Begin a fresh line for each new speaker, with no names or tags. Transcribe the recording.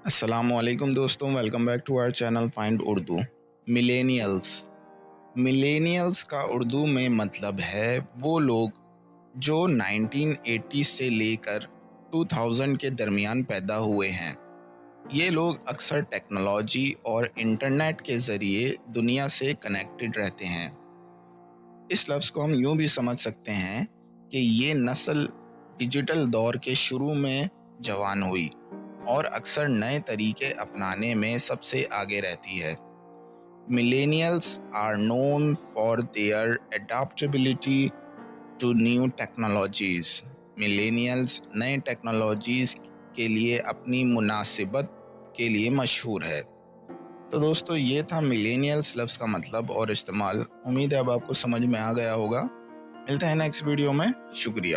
السلام علیکم دوستوں، welcome back to our channel find Urdu. Millennials کا اردو میں مطلب ہے وہ لوگ جو 1980 سے لے کر 2000 کے درمیان پیدا ہوئے ہیں۔ یہ لوگ اکثر ٹیکنالوجی اور انٹرنیٹ کے ذریعے دنیا سے کنیکٹڈ رہتے ہیں۔ اس لفظ کو ہم یوں بھی سمجھ سکتے ہیں کہ یہ نسل ڈیجیٹل دور کے شروع میں جوان ہوئی اور اکثر نئے طریقے اپنانے میں سب سے آگے رہتی ہے۔ Millennials are known for their adaptability to new technologies۔ Millennials نئے ٹیکنالوجیز کے لیے اپنی مناسبت کے لیے مشہور ہے۔ تو دوستو، یہ تھا Millennials لفظ کا مطلب اور استعمال۔ امید ہے اب آپ کو سمجھ میں آ گیا ہوگا۔ ملتے ہیں نیکسٹ ویڈیو میں۔ شکریہ۔